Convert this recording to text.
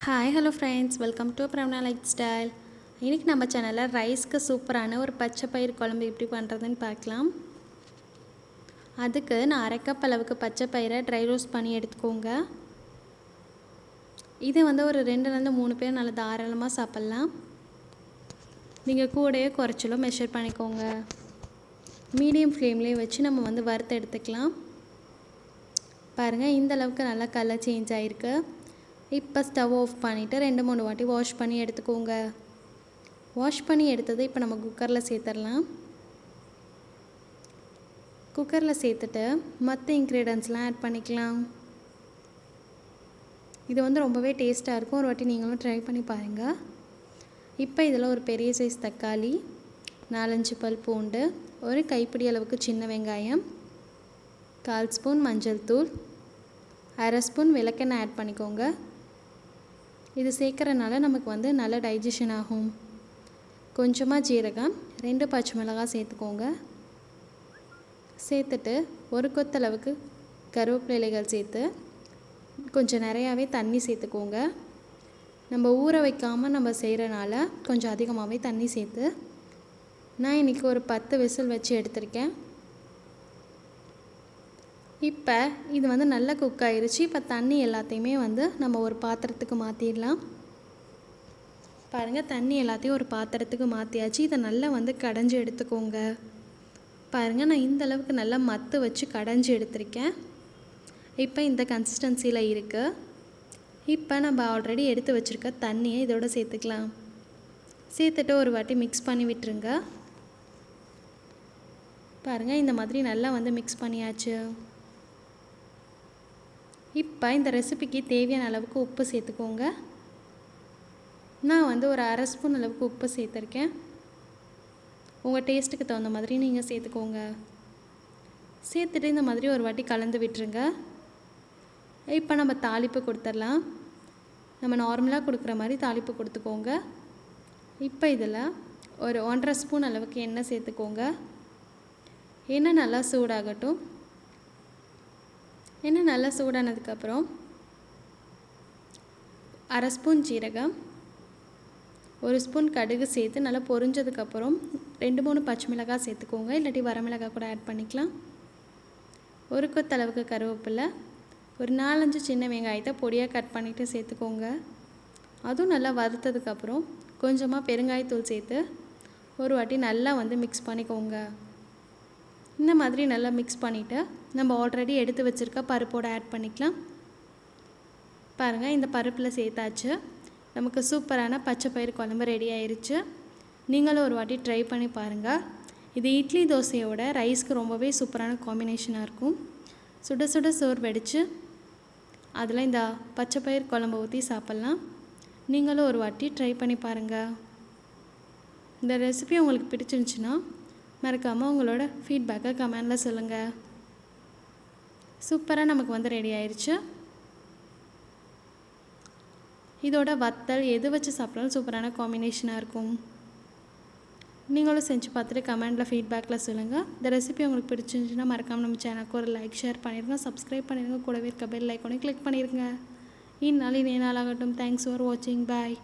Hi hello friends, welcome to பிரம்னா lifestyle. இன்றைக்கி நம்ம சேனலில் ரைஸ்க்கு சூப்பரான ஒரு பச்சை பயிர் குழம்பு எப்படி பண்ணுறதுன்னு பார்க்கலாம். அதுக்கு நான் 1/2 கப் அளவுக்கு பச்சை பயிரை ட்ரை ரோஸ்ட் பண்ணி எடுத்துக்கோங்க. இது ஒரு 2-3 பேர் நல்லா தாராளமாக சாப்பிட்லாம். நீங்கள் கூடயே குறைச்சலும் மெஷர் பண்ணிக்கோங்க. மீடியம் ஃப்ளேம்லேயே வச்சு நம்ம வறுத்து எடுத்துக்கலாம். பாருங்கள், இந்த அளவுக்கு நல்லா கலர் சேஞ்ச் ஆகிருக்கு. இப்போ ஸ்டவ் ஆஃப் பண்ணிவிட்டு 2-3 வாட்டி வாஷ் பண்ணி எடுத்துக்கோங்க. வாஷ் பண்ணி எடுத்தது இப்போ நம்ம குக்கரில் சேர்த்துடலாம். குக்கரில் சேர்த்துட்டு மற்ற இன்க்ரீடியன்ட்ஸ்லாம் ஆட் பண்ணிக்கலாம். இது ரொம்பவே டேஸ்ட்டாக இருக்கும். ஒரு வாட்டி நீங்களும் ட்ரை பண்ணி பாருங்கள். இப்போ இதில் ஒரு பெரிய சைஸ் தக்காளி, 4-5 பல் பூண்டு, ஒரு கைப்பிடி அளவுக்கு சின்ன வெங்காயம், 1/4 ஸ்பூன் மஞ்சள் தூள், 1/2 ஸ்பூன் விளக்கெண்ணெய் ஆட் பண்ணிக்கோங்க. இது சேர்க்குறனால நமக்கு நல்ல டைஜஷன் ஆகும். கொஞ்சமாக ஜீரகம், 2 பச்சை மிளகாய் சேர்த்துக்கோங்க. சேர்த்துட்டு ஒரு கொத்தளவுக்கு கருவேப்பிலை இலைகள் சேர்த்து கொஞ்சம் நிறையாவே தண்ணி சேர்த்துக்கோங்க. நம்ம ஊற வைக்காமல் நம்ம செய்கிறனால கொஞ்சம் அதிகமாகவே தண்ணி சேர்த்து நான் இன்றைக்கி ஒரு 10 விசில் வச்சு எடுத்திருக்கேன். இப்போ இது நல்லா குக் ஆகிருச்சு. இப்போ தண்ணி எல்லாத்தையுமே நம்ம ஒரு பாத்திரத்துக்கு மாற்றிடலாம். பாருங்கள், தண்ணி எல்லாத்தையும் ஒரு பாத்திரத்துக்கு மாற்றியாச்சு. இதை நல்லா கடைஞ்சி எடுத்துக்கோங்க. பாருங்கள், நான் இந்த அளவுக்கு நல்லா மத்து வச்சு கடைஞ்சி எடுத்திருக்கேன். இப்போ இந்த கன்சிஸ்டன்சியில் இருக்குது. இப்போ நம்ம ஆல்ரெடி எடுத்து வச்சுருக்க தண்ணியை இதோட சேர்த்துக்கலாம். சேர்த்துட்டு ஒரு வாட்டி மிக்ஸ் பண்ணி விட்டுருங்க. பாருங்கள், இந்த மாதிரி நல்லா மிக்ஸ் பண்ணியாச்சு. இப்போ இந்த ரெசிபிக்கு தேவையான அளவுக்கு உப்பு சேர்த்துக்கோங்க. நான் ஒரு 1/2 ஸ்பூன் அளவுக்கு உப்பு சேர்த்துருக்கேன். உங்கள் டேஸ்ட்டுக்கு தகுந்த மாதிரி நீங்கள் சேர்த்துக்கோங்க. சேர்த்துட்டு இந்த மாதிரி ஒரு வாட்டி கலந்து விட்டுருங்க. இப்போ நம்ம தாளிப்பு கொடுத்துடலாம். நம்ம நார்மலாக கொடுக்குற மாதிரி தாளிப்பு கொடுத்துக்கோங்க. இப்போ இதில் ஒரு 1/2 ஸ்பூன் அளவுக்கு எண்ணெய் சேர்த்துக்கோங்க. எண்ணெய் நல்லா சூடாகட்டும். எண்ணெய் நல்லா சூடானதுக்கப்புறம் 1/2 ஸ்பூன் ஜீரகம், 1 ஸ்பூன் கடுகு சேர்த்து நல்லா பொரிஞ்சதுக்கப்புறம் 2-3 பச்சை மிளகாய் சேர்த்துக்கோங்க. இல்லாட்டி வரமிளகாய் கூட ஆட் பண்ணிக்கலாம். ஒரு கொத்தளவுக்கு கருவேப்பிலை, ஒரு 4-5 சின்ன வெங்காயத்தை பொடியாக கட் பண்ணிவிட்டு சேர்த்துக்கோங்க. அதுவும் நல்லா வறுத்ததுக்கப்புறம் கொஞ்சமாக பெருங்காயத்தூள் சேர்த்து ஒரு வாட்டி நல்லா மிக்ஸ் பண்ணிக்கோங்க. இந்த மாதிரி நல்லா மிக்ஸ் பண்ணிவிட்டு நம்ம ஆல்ரெடி எடுத்து வச்சுருக்க பருப்போடு ஆட் பண்ணிக்கலாம். பாருங்கள், இந்த பருப்பில் சேர்த்தாச்சு. நமக்கு சூப்பரான பச்சை பயிர் குழம்பு ரெடி ஆயிடுச்சு. நீங்களும் ஒரு வாட்டி ட்ரை பண்ணி பாருங்கள். இது இட்லி தோசையோட ரைஸ்க்கு ரொம்பவே சூப்பரான காம்பினேஷனாக இருக்கும். சுட சுட சோறு வடித்து அதில் இந்த பச்சை பயிர் குழம்பு ஊற்றி சாப்பிட்லாம். நீங்களும் ஒரு வாட்டி ட்ரை பண்ணி பாருங்கள். இந்த ரெசிபி உங்களுக்கு பிடிச்சிருந்துச்சுன்னா மறக்காமல் உங்களோட ஃபீட்பேக்கை கமெண்டில் சொல்லுங்கள். சூப்பராக நமக்கு ரெடி ஆயிடுச்சு. இதோட வத்தல் எது வச்சு சாப்பிட்டாலும் சூப்பரான காம்பினேஷனாக இருக்கும். நீங்களும் செஞ்சு பார்த்துட்டு கமெண்டில் ஃபீட்பேக்கில் சொல்லுங்கள். இந்த ரெசிபி உங்களுக்கு பிடிச்சிருந்துச்சுன்னா மறக்காமல் நம்ம சேனலுக்கு ஒரு லைக், ஷேர் பண்ணிடுங்க, சப்ஸ்கிரைப் பண்ணிடுங்க. கூடவே இருக்க பெல் ஐக்கானை கிளிக் பண்ணிடுங்க. இந்நாள் இனிய நாளாகட்டும். தேங்க்ஸ் ஃபார் வாட்சிங். பாய்.